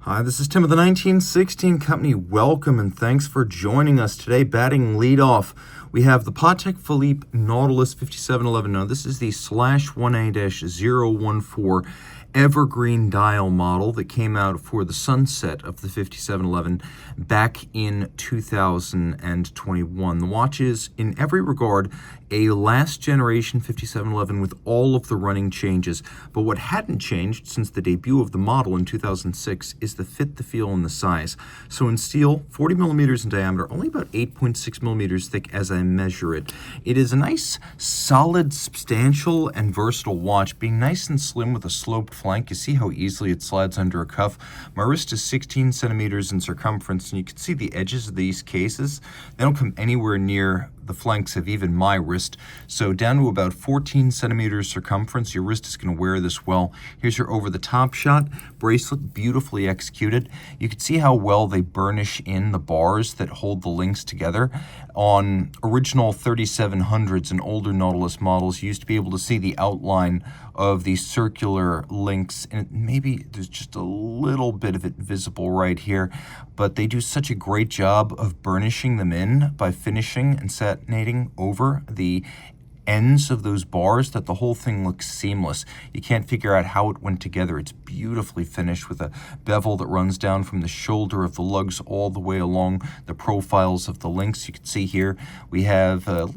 Hi, this is Tim of the 1916 Company. Welcome and thanks for joining us today. Batting leadoff, we have the Patek Philippe Nautilus 5711. Now, this is the /1A-014 evergreen dial model that came out for the sunset of the 5711 back in 2021. The watch is, in every regard, a last generation 5711 with all of the running changes. But what hadn't changed since the debut of the model in 2006 is the fit, the feel, and the size. So in steel, 40 millimeters in diameter, only about 8.6 millimeters thick as I measure it. It is a nice, solid, substantial, and versatile watch, being nice and slim with a sloped flank. You see how easily it slides under a cuff. My wrist is 16 centimeters in circumference, and you can see the edges of these cases. They don't come anywhere near the flanks of even my wrist. So down to about 14 centimeters circumference, your wrist is going to wear this well. Here's your over-the-top shot. Bracelet, beautifully executed. You can see how well they burnish in the bars that hold the links together. On original 3700s and older Nautilus models, you used to be able to see the outline of these circular links, and maybe there's just a little bit of it visible right here, but they do such a great job of burnishing them in by finishing and satinating over the ends of those bars that the whole thing looks seamless. You can't figure out how it went together. It's beautifully finished with a bevel that runs down from the shoulder of the lugs all the way along the profiles of the links. You can see here we have a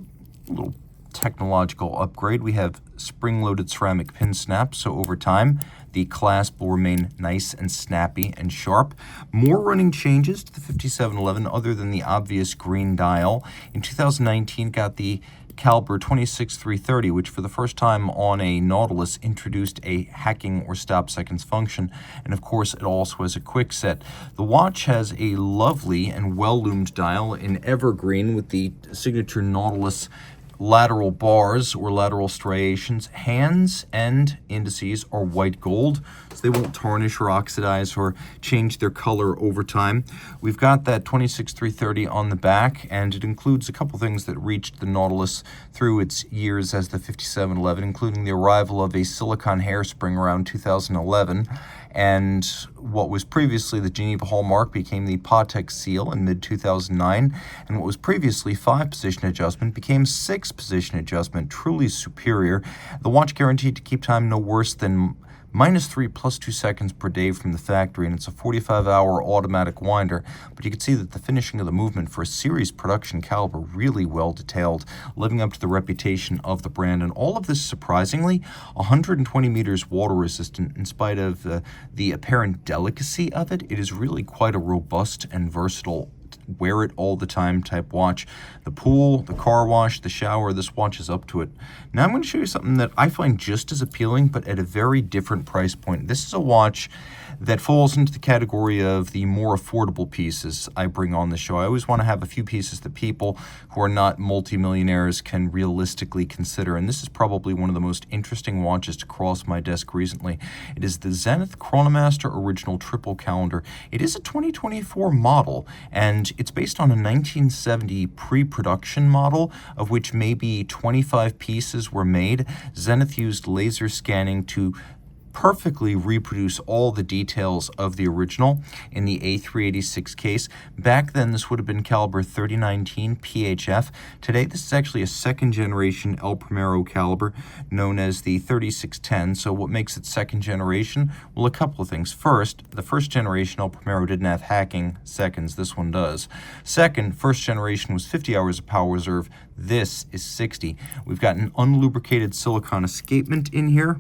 little technological upgrade. We have spring-loaded ceramic pin snaps, so over time the clasp will remain nice and snappy and sharp. More running changes to the 5711 other than the obvious green dial. In 2019 got the caliber 26330, which for the first time on a Nautilus introduced a hacking or stop seconds function, and of course it also has a quick set. The watch has a lovely and well-loomed dial in evergreen with the signature Nautilus lateral bars or lateral striations. Hands and indices are white gold, so they won't tarnish or oxidize or change their color over time. We've got that 26330 on the back, and it includes a couple things that reached the Nautilus through its years as the 5711, including the arrival of a silicone hairspring around 2011, and what was previously the Geneva hallmark became the Patek seal in mid-2009, and what was previously 5-position adjustment became 6-position adjustment, truly superior. The watch guaranteed to keep time no worse than -3 + 2 seconds per day from the factory, and it's a 45-hour automatic winder, but you can see that the finishing of the movement for a series production caliber really well detailed, living up to the reputation of the brand. And all of this, surprisingly, 120 meters water resistant. In spite of the apparent delicacy of it, it is really quite a robust and versatile wear it all the time type watch. The pool, the car wash, the shower, this watch is up to it. Now I'm going to show you something that I find just as appealing, but at a very different price point. This is a watch that falls into the category of the more affordable pieces I bring on the show. I always want to have a few pieces that people who are not multimillionaires can realistically consider, and this is probably one of the most interesting watches to cross my desk recently. It is the Zenith Chronomaster Original Triple Calendar. It is a 2024 model, and it's based on a 1970 pre-production model, of which maybe 25 pieces were made. Zenith used laser scanning to perfectly reproduce all the details of the original in the A386 case. Back then, this would have been caliber 3019 PHF. Today, this is actually a second generation El Primero caliber known as the 3610. So what makes it second generation? Well, a couple of things. First, the first generation El Primero didn't have hacking seconds. This one does. Second, first generation was 50 hours of power reserve. This is 60. We've got an unlubricated silicone escapement in here,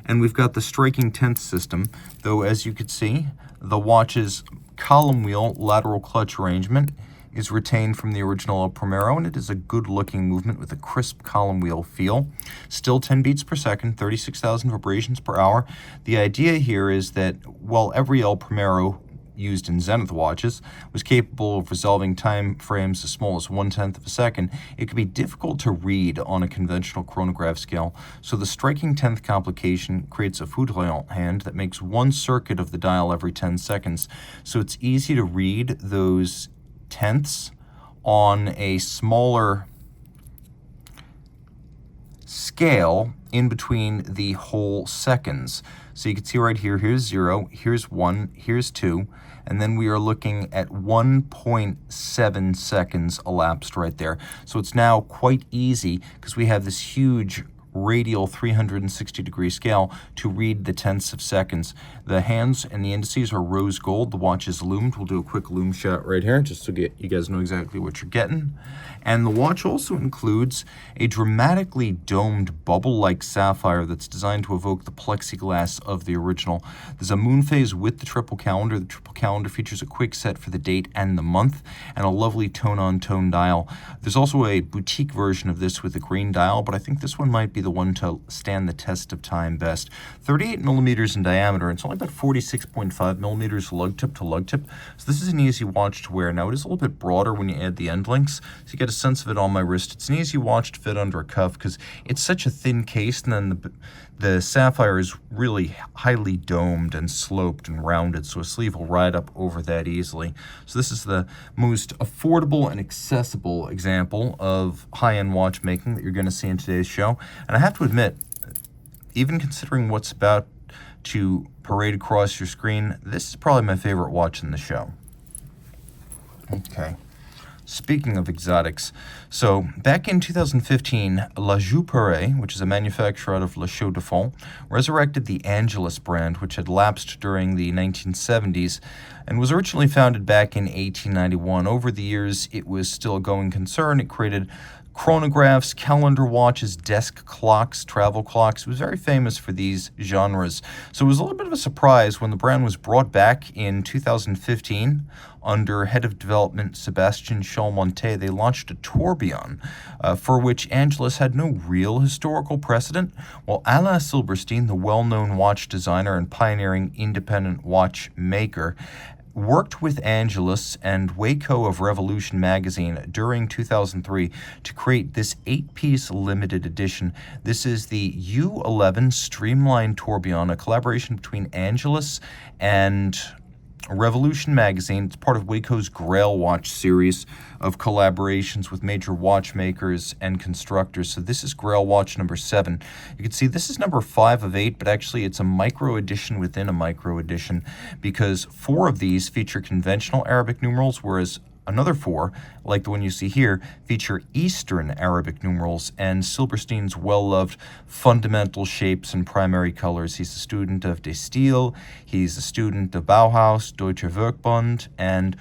and we've got the striking 10th system, though as you can see, the watch's column wheel lateral clutch arrangement is retained from the original El Primero, and it is a good-looking movement with a crisp column wheel feel. Still 10 beats per second, 36,000 vibrations per hour. The idea here is that while every El Primero used in Zenith watches was capable of resolving time frames as small as 1/10 of a second, it could be difficult to read on a conventional chronograph scale. So the striking 10th complication creates a foudroyant hand that makes one circuit of the dial every 10 seconds. So it's easy to read those tenths on a smaller scale in between the whole seconds. So you can see right here, here's 0, here's 1, here's 2, and then we are looking at 1.7 seconds elapsed right there. So it's now quite easy, because we have this huge radial 360-degree scale to read the tenths of seconds. The hands and the indices are rose gold. The watch is loomed. We'll do a quick loom shot right here just to get you guys know exactly what you're getting. And the watch also includes a dramatically domed bubble-like sapphire that's designed to evoke the plexiglass of the original. There's a moon phase with the triple calendar. The triple calendar features a quick set for the date and the month, and a lovely tone-on-tone dial. There's also a boutique version of this with a green dial, but I think this one might be the one to stand the test of time best. 38 millimeters in diameter. It's only about 46.5 millimeters lug tip to lug tip. So this is an easy watch to wear. Now it is a little bit broader when you add the end links, so you get a sense of it on my wrist. It's an easy watch to fit under a cuff because it's such a thin case, and then the sapphire is really highly domed and sloped and rounded, so a sleeve will ride up over that easily. So this is the most affordable and accessible example of high-end watchmaking that you're going to see in today's show. And I have to admit, even considering what's about to parade across your screen, this is probably my favorite watch in the show. Okay. Speaking of exotics, so back in 2015, La Journe, which is a manufacturer out of La Chaux-de-Fonds, resurrected the Angelus brand, which had lapsed during the 1970s and was originally founded back in 1891. Over the years, it was still a going concern. It created chronographs, calendar watches, desk clocks, travel clocks. It was very famous for these genres. So it was a little bit of a surprise when the brand was brought back in 2015 under head of development Sébastien Chalmontet. They launched a tourbillon for which Angelus had no real historical precedent. Well, Alain Silberstein, the well-known watch designer and pioneering independent watchmaker, worked with Angelus and Waco of Revolution magazine during 2003 to create this 8-piece limited edition. This is the U1 Streamline tourbillon, a collaboration between Angelus and Revolution magazine. It's part of Waco's Grail Watch series of collaborations with major watchmakers and constructors. So this is Grail Watch number 7. You can see this is number 5 of 8, but actually it's a micro edition within a micro edition, because 4 of these feature conventional Arabic numerals, whereas another 4, like the one you see here, feature Eastern Arabic numerals and Silberstein's well-loved fundamental shapes and primary colors. He's a student of De Stijl, he's a student of Bauhaus, Deutsche Werkbund, and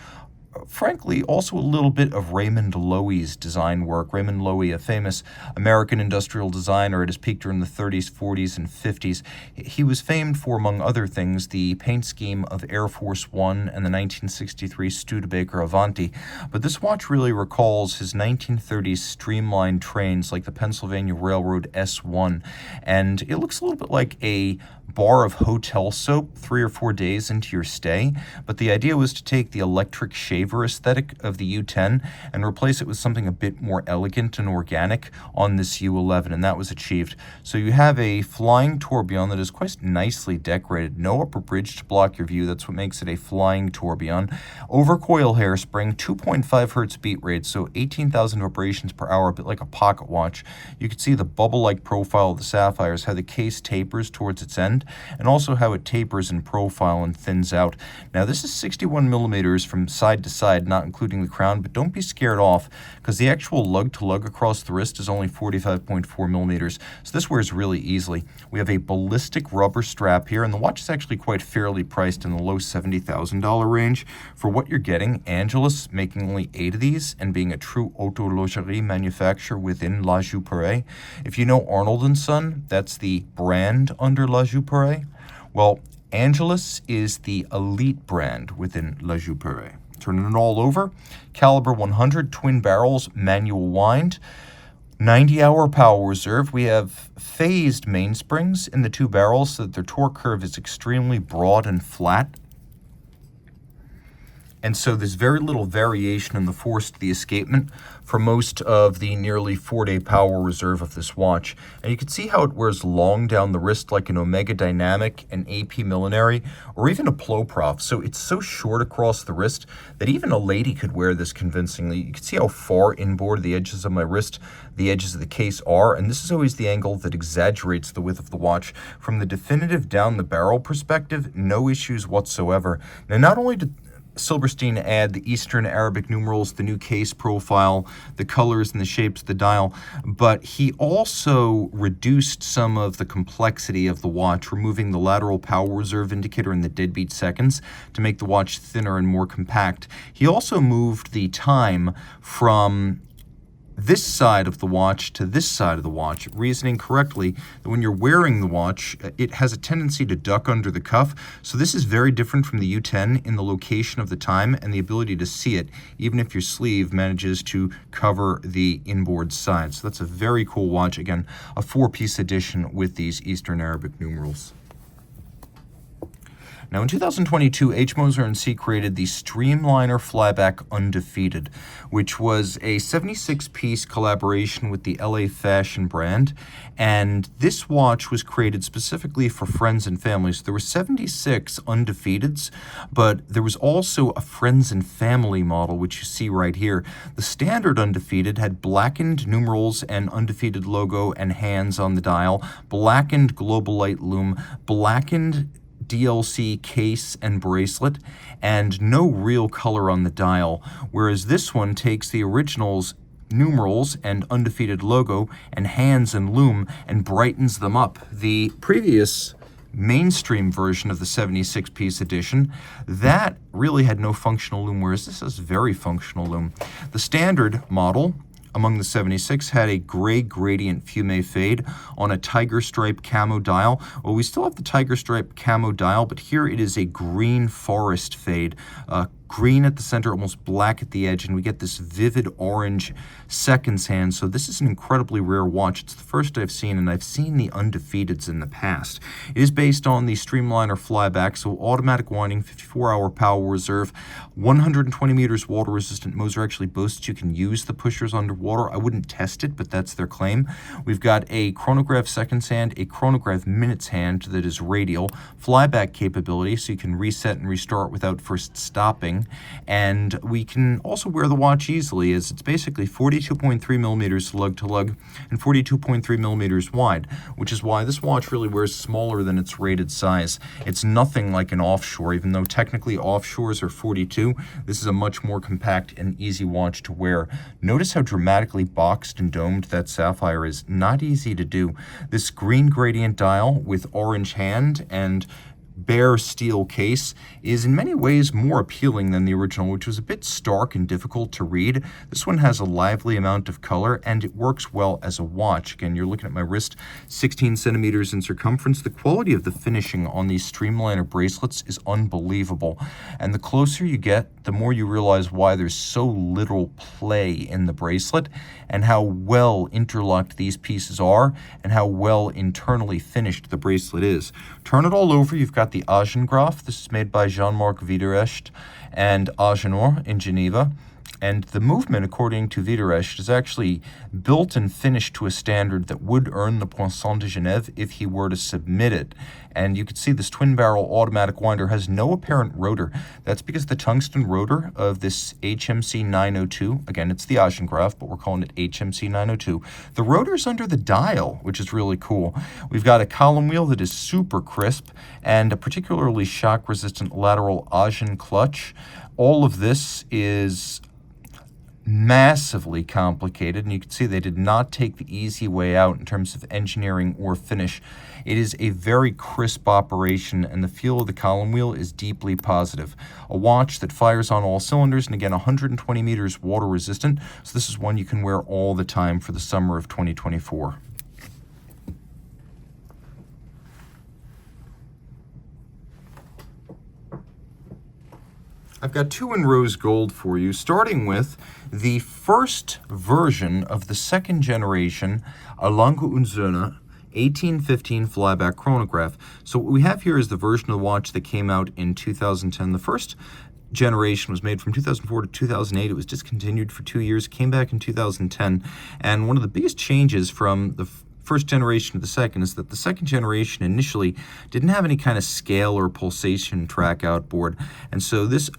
frankly, also a little bit of Raymond Loewy's design work. Raymond Loewy, a famous American industrial designer at his peak during the 30s, 40s, and 50s. He was famed for, among other things, the paint scheme of Air Force One and the 1963 Studebaker Avanti. But this watch really recalls his 1930s streamlined trains like the Pennsylvania Railroad S1. And it looks a little bit like a bar of hotel soap 3 or 4 days into your stay, but the idea was to take the electric shaver aesthetic of the U10 and replace it with something a bit more elegant and organic on this U11, and that was achieved. So you have a flying tourbillon that is quite nicely decorated. No upper bridge to block your view. That's what makes it a flying tourbillon. Overcoil hairspring, 2.5 hertz beat rate, so 18,000 vibrations per hour, a bit like a pocket watch. You can see the bubble-like profile of the sapphires, how the case tapers towards its end, and also how it tapers in profile and thins out. Now this is 61 millimeters from side to side, not including the crown, but don't be scared off, because the actual lug-to-lug across the wrist is only 45.4 millimeters, so this wears really easily. We have a ballistic rubber strap here, and the watch is actually quite fairly priced in the low $70,000 range. For what you're getting, Angelus making only 8 of these, and being a true horlogerie manufacturer within La Journe. If you know Arnold & Son, that's the brand under La Journe. Well, Angelus is the elite brand within La Journe. Turning it all over, caliber 100 twin barrels, manual wind, 90-hour power reserve. We have phased mainsprings in the 2 barrels so that their torque curve is extremely broad and flat. And so there's very little variation in the force to the escapement for most of the nearly 4-day power reserve of this watch. And you can see how it wears long down the wrist like an Omega Dynamic, an AP Millenary, or even a Ploprof. So it's so short across the wrist that even a lady could wear this convincingly. You can see how far inboard the edges of my wrist, the edges of the case are, and this is always the angle that exaggerates the width of the watch. From the definitive down the barrel perspective, no issues whatsoever. Now, not only did Silberstein add the Eastern Arabic numerals, the new case profile, the colors and the shapes of the dial, but he also reduced some of the complexity of the watch, removing the lateral power reserve indicator and the deadbeat seconds to make the watch thinner and more compact. He also moved the time from this side of the watch to this side of the watch, reasoning correctly that when you're wearing the watch, it has a tendency to duck under the cuff. So this is very different from the U10 in the location of the time and the ability to see it, even if your sleeve manages to cover the inboard side. So that's a very cool watch. Again, a 4-piece edition with these Eastern Arabic numerals. Now, in 2022, H. Moser & C created the Streamliner Flyback Undefeated, which was a 76-piece collaboration with the LA fashion brand, and this watch was created specifically for friends and families. There were 76 Undefeateds, but there was also a friends and family model, which you see right here. The standard Undefeated had blackened numerals and Undefeated logo and hands on the dial, blackened global light lume, blackened DLC case and bracelet, and no real color on the dial, whereas this one takes the original's numerals and Undefeated logo and hands and lume and brightens them up. The previous mainstream version of the 76-piece edition, that really had no functional lume, whereas this has very functional lume. The standard model among the 76 had a gray gradient fume fade on a tiger stripe camo dial. Well, we still have the tiger stripe camo dial, but here it is a green forest fade. Green at the center, almost black at the edge, and we get this vivid orange seconds hand. So this is an incredibly rare watch. It's the first I've seen, and I've seen the Undefeateds in the past. It is based on the Streamliner Flyback, so automatic winding, 54-hour power reserve, 120 meters water resistant. Moser actually boasts you can use the pushers underwater. I wouldn't test it, but that's their claim. We've got a chronograph seconds hand, a chronograph minutes hand that is radial, flyback capability, so you can reset and restart without first stopping. And we can also wear the watch easily, as it's basically 42.3 millimeters lug to lug and 42.3 millimeters wide, which is why this watch really wears smaller than its rated size. It's nothing like an offshore, even though technically offshores are 42. This is a much more compact and easy watch to wear. Notice how dramatically boxed and domed that sapphire is. Not easy to do. This green gradient dial with orange hand and bare steel case is in many ways more appealing than the original, which was a bit stark and difficult to read. This one has a lively amount of color, and it works well as a watch. Again, you're looking at my wrist, 16 centimeters in circumference. The quality of the finishing on these Streamliner bracelets is unbelievable, and the closer you get, the more you realize why there's so little play in the bracelet, and how well interlocked these pieces are, and how well internally finished the bracelet is. Turn it all over, you've got the Chronograph. This is made by Jean-Marc Wiederrecht and Agenor in Geneva. And the movement, according to Wiederrecht, is actually built and finished to a standard that would earn the Poinçon de Genève if he were to submit it. And you can see this twin-barrel automatic winder has no apparent rotor. That's because the tungsten rotor of this HMC 902, again, it's the Chronograph, but we're calling it HMC 902. The rotor's under the dial, which is really cool. We've got a column wheel that is super crisp and a particularly shock-resistant lateral Agen clutch. All of this is massively complicated, and you can see they did not take the easy way out in terms of engineering or finish. It is a very crisp operation, and the feel of the column wheel is deeply positive. A watch that fires on all cylinders, and again, 120 meters water resistant, so this is one you can wear all the time for the summer of 2024. I've got two in rose gold for you, starting with the first version of the second generation Lange Söhne 1815 flyback chronograph. So what we have here is the version of the watch that came out in 2010. The first generation was made from 2004 to 2008. It was discontinued for 2 years, came back in 2010, and one of the biggest changes from the first generation to the second is that the second generation initially didn't have any kind of scale or pulsation track outboard, and so this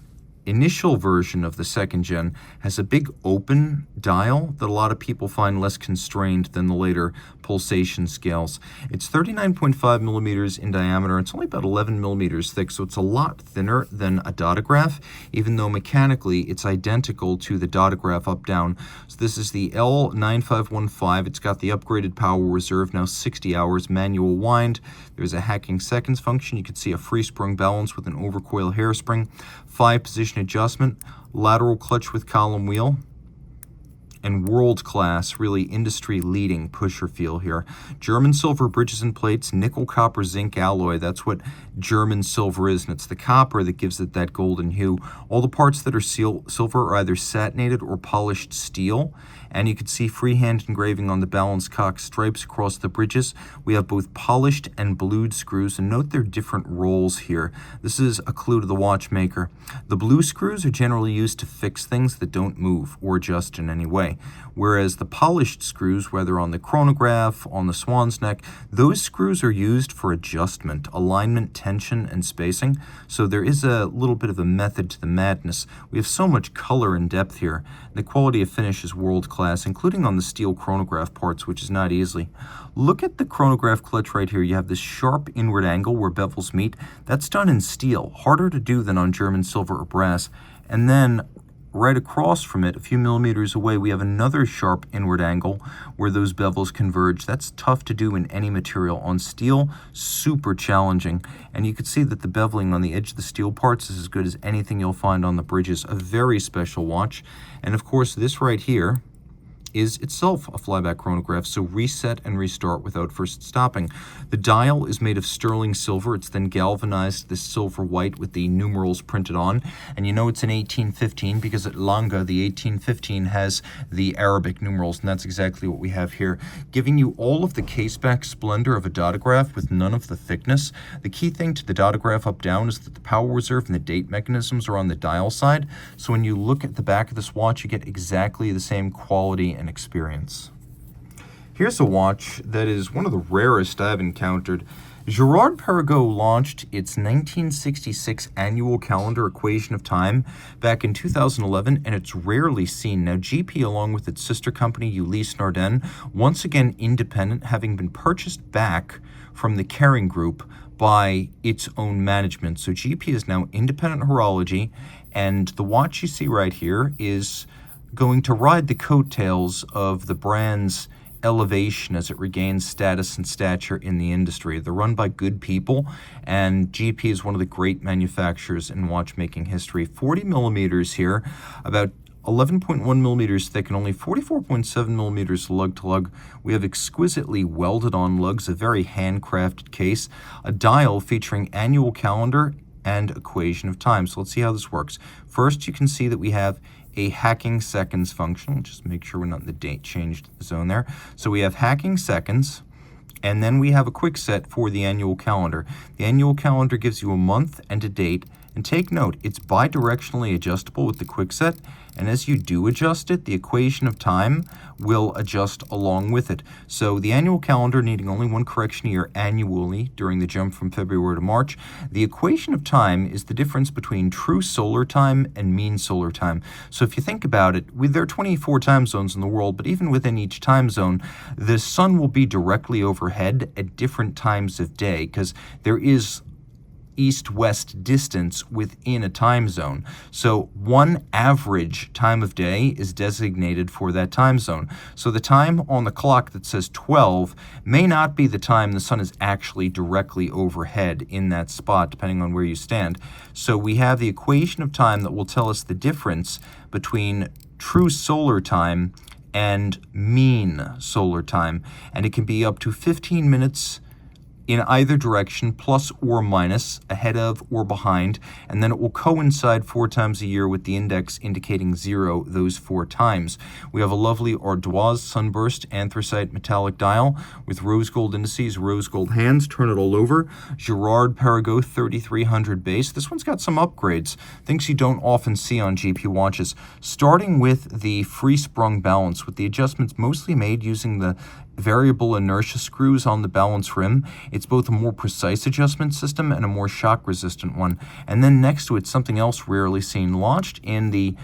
initial version of the second gen has a big open dial that a lot of people find less constrained than the later pulsation scales. It's 39.5 millimeters in diameter. It's only about 11 millimeters thick, so it's a lot thinner than a dotograph, even though mechanically it's identical to the dotograph up-down. So this is the L9515. It's got the upgraded power reserve, now 60 hours, manual wind. There's a hacking seconds function. You can see a free sprung balance with an overcoil hairspring, 5-position adjustment, lateral clutch with column wheel, and world-class, really industry-leading pusher feel here. German silver bridges and plates, nickel, copper, zinc alloy. That's what German silver is, and it's the copper that gives it that golden hue. All the parts that are silver are either satinated or polished steel, and you can see freehand engraving on the balance cock stripes across the bridges. We have both polished and blued screws, and note their different rolls here. This is a clue to the watchmaker. The blue screws are generally used to fix things that don't move or adjust in any way, whereas the polished screws, whether on the chronograph, on the swan's neck, those screws are used for adjustment, alignment, tension, and spacing. So there is a little bit of a method to the madness. We have so much color and depth here. The quality of finish is world-class, including on the steel chronograph parts, which is not easy. Look at the chronograph clutch right here. You have this sharp inward angle where bevels meet. That's done in steel, harder to do than on German silver or brass. And then right across from it, a few millimeters away, we have another sharp inward angle where those bevels converge. That's tough to do in any material. On steel, super challenging. And you can see that the beveling on the edge of the steel parts is as good as anything you'll find on the bridges. A very special watch. And of course, this right here is itself a flyback chronograph, so reset and restart without first stopping. The dial is made of sterling silver. It's then galvanized this silver white with the numerals printed on, and you know it's an 1815 because at Lange, the 1815 has the Arabic numerals, and that's exactly what we have here, giving you all of the caseback splendor of a dotograph with none of the thickness. The key thing to the dotograph up-down is that the power reserve and the date mechanisms are on the dial side, so when you look at the back of this watch, you get exactly the same quality and experience. Here's a watch that is one of the rarest I've encountered. Girard-Perregaux launched its 1966 annual calendar equation of time back in 2011, and it's rarely seen. Now, GP, along with its sister company, Ulysse Nardin, once again independent, having been purchased back from the Kering Group by its own management. So GP is now independent horology, and the watch you see right here is going to ride the coattails of the brand's elevation as it regains status and stature in the industry. They're run by good people, and GP is one of the great manufacturers in watchmaking history. 40 millimeters here, about 11.1 millimeters thick and only 44.7 millimeters lug to lug. We have exquisitely welded on lugs, a very handcrafted case, a dial featuring annual calendar and equation of time. So let's see how this works. First, you can see that we have a hacking seconds function. Just make sure we're not in the date changed zone there. So we have hacking seconds, and then we have a quick set for the annual calendar. The annual calendar gives you a month and a date, and take note, it's bidirectionally adjustable with the quick set, and as you do adjust it, the equation of time will adjust along with it. So the annual calendar needing only one correction a year annually during the jump from February to March. The equation of time is the difference between true solar time and mean solar time. So if you think about it, there are 24 time zones in the world, but even within each time zone, the sun will be directly overhead at different times of day because there is east-west distance within a time zone. So one average time of day is designated for that time zone. So the time on the clock that says 12 may not be the time the sun is actually directly overhead in that spot, depending on where you stand. So we have the equation of time that will tell us the difference between true solar time and mean solar time. And it can be up to 15 minutes in either direction, plus or minus, ahead of or behind, and then it will coincide 4 times a year with the index indicating 0 those 4 times. We have a lovely Ardoise sunburst anthracite metallic dial with rose gold indices, rose gold hands, turn it all over. Girard-Perregaux 3300 base. This one's got some upgrades, things you don't often see on GP watches, starting with the free-sprung balance, with the adjustments mostly made using the variable inertia screws on the balance rim. It's both a more precise adjustment system and a more shock-resistant one. And then next to it, something else rarely seen, launched in the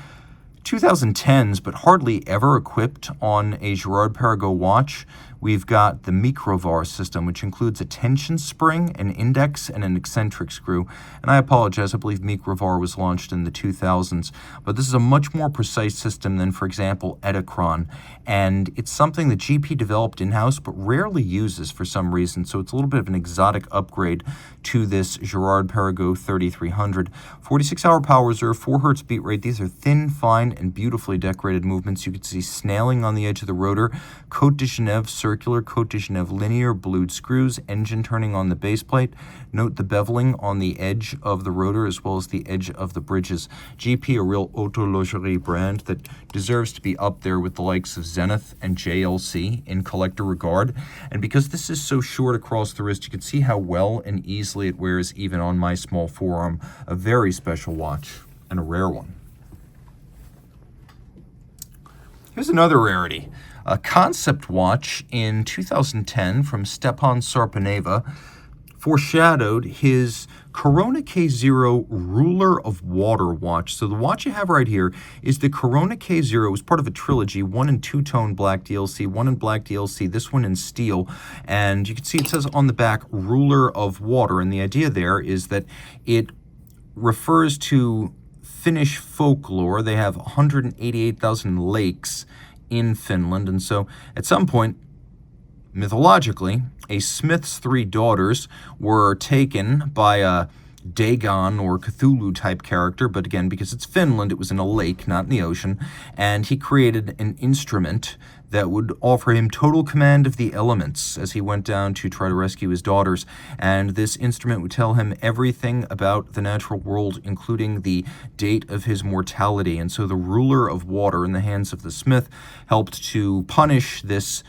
2010s, but hardly ever equipped on a Girard-Perregaux watch. We've got the Microvar system, which includes a tension spring, an index, and an eccentric screw. And I apologize, I believe Microvar was launched in the 2000s. But this is a much more precise system than, for example, Edachron. And it's something that GP developed in-house, but rarely uses for some reason. So it's a little bit of an exotic upgrade to this Girard-Perregaux 3300. 46-hour power reserve, 4 Hz beat rate. These are thin, fine, and beautifully decorated movements. You can see snailing on the edge of the rotor, Côte de Genève circular, Côte de Genève linear, blued screws, engine turning on the base plate. Note the beveling on the edge of the rotor as well as the edge of the bridges. GP, a real autologerie brand that deserves to be up there with the likes of Zenith and JLC in collector regard. And because this is so short across the wrist, you can see how well and easily it wears even on my small forearm. A very special watch and a rare one. Here's another rarity. A concept watch in 2010 from Stepan Sarpaneva foreshadowed his Korona K0 Ruler of Water watch. So the watch you have right here is the Korona K0. It was part of a trilogy, one in two-tone black DLC, one in black DLC, this one in steel. And you can see it says on the back, Ruler of Water. And the idea there is that it refers to Finnish folklore. They have 188,000 lakes in Finland, and so at some point, mythologically, a smith's 3 daughters were taken by a Dagon or Cthulhu type character, but again, because it's Finland, it was in a lake, not in the ocean, and he created an instrument that would offer him total command of the elements as he went down to try to rescue his daughters. And this instrument would tell him everything about the natural world, including the date of his mortality. And so the Ruler of Water in the hands of the smith helped to punish this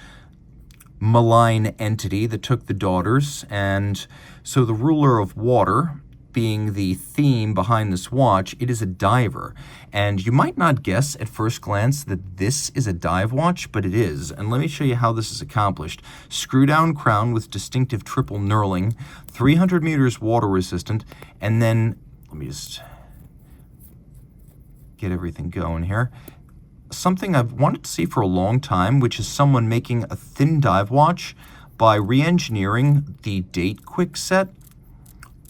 malign entity that took the daughters. And so the Ruler of Water, being the theme behind this watch, it is a diver. And you might not guess at first glance that this is a dive watch, but it is. And let me show you how this is accomplished. Screw down crown with distinctive triple knurling, 300 meters water resistant, and then, let me just get everything going here. Something I've wanted to see for a long time, which is someone making a thin dive watch by re-engineering the date quick set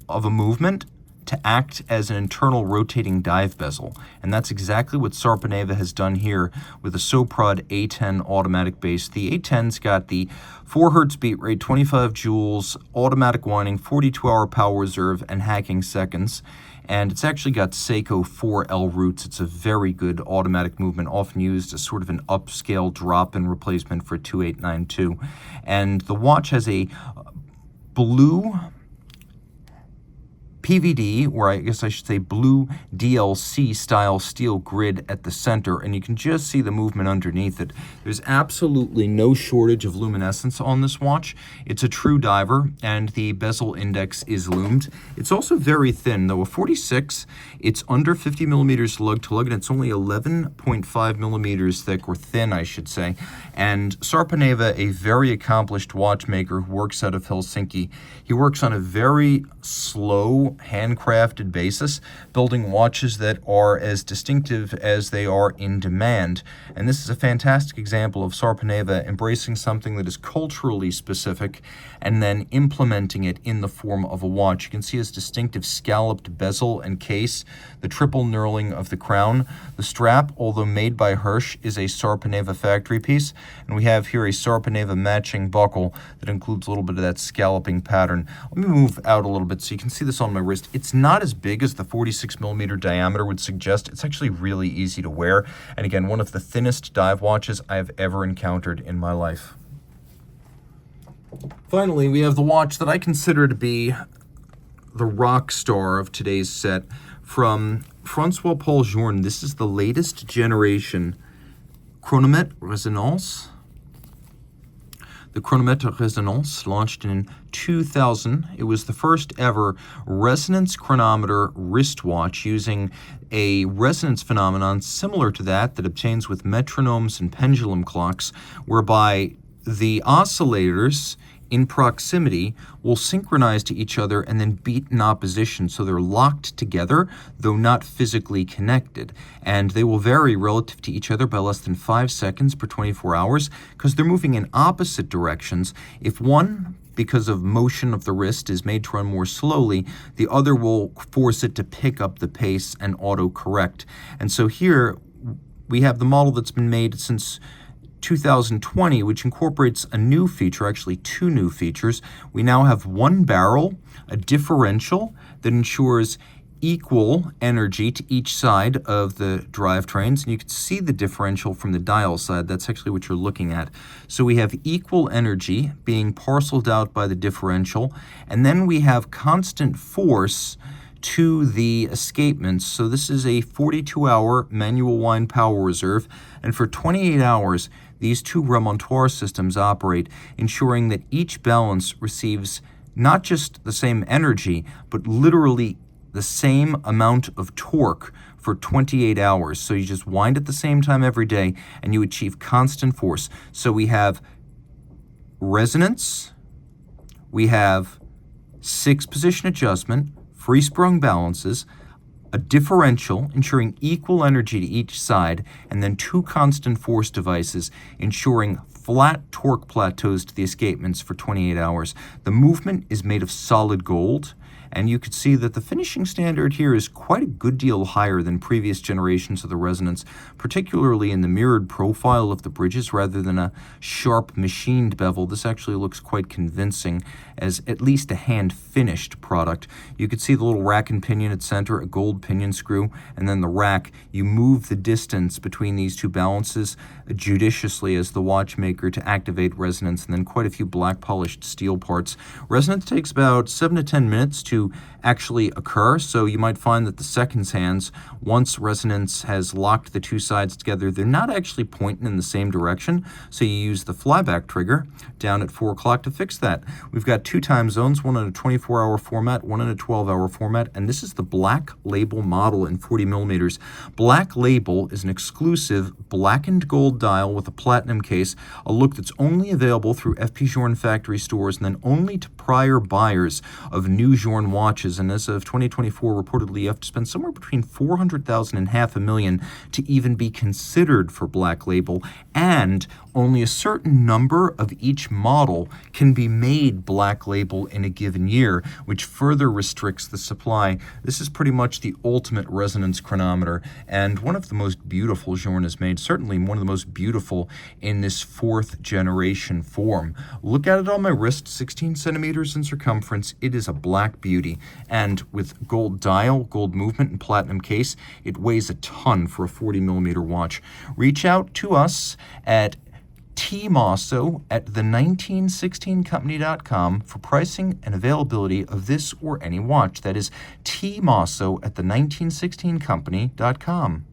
of a movement to act as an internal rotating dive bezel. And that's exactly what Sarpaneva has done here with the Soprod A10 automatic base. The A10's got the 4 Hz beat rate, 25 joules, automatic winding, 42-hour power reserve, and hacking seconds. And it's actually got Seiko 4L roots. It's a very good automatic movement, often used as sort of an upscale drop-in replacement for 2892. And the watch has a blue PVD, or I guess I should say blue DLC style steel grid at the center, and you can just see the movement underneath it. There's absolutely no shortage of luminescence on this watch. It's a true diver, and the bezel index is loomed. It's also very thin, though a 46, it's under 50 millimeters lug to lug, and it's only 11.5 millimeters thick, or thin, I should say. And Sarpaneva, a very accomplished watchmaker who works out of Helsinki, he works on a very slow, handcrafted basis, building watches that are as distinctive as they are in demand. And this is a fantastic example of Sarpaneva embracing something that is culturally specific and then implementing it in the form of a watch. You can see his distinctive scalloped bezel and case, the triple knurling of the crown. The strap, although made by Hirsch, is a Sarpaneva factory piece, and we have here a Sarpaneva matching buckle that includes a little bit of that scalloping pattern. Let me move out a little bit so you can see this on my wrist. It's not as big as the 46 millimeter diameter would suggest. It's actually really easy to wear, and again, one of the thinnest dive watches I have ever encountered in my life. Finally, we have the watch that I consider to be the rock star of today's set from Francois Paul Journe. This is the latest generation Chronometre Resonance. The Chronometre Resonance launched in 2000. It was the first ever resonance chronometer wristwatch using a resonance phenomenon similar to that obtains with metronomes and pendulum clocks, whereby the oscillators in proximity will synchronize to each other and then beat in opposition, so they're locked together, though not physically connected. And they will vary relative to each other by less than 5 seconds per 24 hours because they're moving in opposite directions. If one, because of motion of the wrist, is made to run more slowly, the other will force it to pick up the pace and auto-correct. And so here we have the model that's been made since 2020, which incorporates a new feature, actually 2 new features. We now have one barrel, a differential that ensures equal energy to each side of the drivetrains, and you can see the differential from the dial side. That's actually what you're looking at. So we have equal energy being parceled out by the differential, and then we have constant force to the escapements. So this is a 42-hour manual wind power reserve, and for 28 hours, these 2 remontoir systems operate, ensuring that each balance receives not just the same energy, but literally the same amount of torque for 28 hours. So you just wind at the same time every day, and you achieve constant force. So we have resonance, we have 6-position adjustment, free sprung balances, a differential ensuring equal energy to each side, and then 2 constant force devices ensuring flat torque plateaus to the escapements for 28 hours. The movement is made of solid gold, and you could see that the finishing standard here is quite a good deal higher than previous generations of the Resonance, particularly in the mirrored profile of the bridges rather than a sharp machined bevel. This actually looks quite convincing as at least a hand-finished product. You could see the little rack and pinion at center, a gold pinion screw, and then the rack. You move the distance between these 2 balances judiciously as the watchmaker to activate resonance, and then quite a few black polished steel parts. Resonance takes about 7 to 10 minutes to actually occur, so you might find that the seconds hands, once resonance has locked the 2 sides together, they're not actually pointing in the same direction, so you use the flyback trigger down at 4 o'clock to fix that. We've got 2 time zones, one in a 24-hour format, one in a 12-hour format, and this is the Black Label model in 40 millimeters. Black Label is an exclusive blackened gold dial with a platinum case, a look that's only available through FP Journe factory stores and then only to prior buyers of new Journe watches. And as of 2024, reportedly you have to spend somewhere between $400,000 and $500,000 to even be considered for Black Label, and only a certain number of each model can be made Black Label in a given year, which further restricts the supply. This is pretty much the ultimate resonance chronometer, and one of the most beautiful Journe has made, certainly one of the most beautiful in this 4th generation form. Look at it on my wrist, 16 centimeters in circumference. It is a black beauty, and with gold dial, gold movement, and platinum case, it weighs a ton for a 40 millimeter watch. Reach out to us at tmosso at the1916company.com for pricing and availability of this or any watch. That is tmosso at the1916company.com.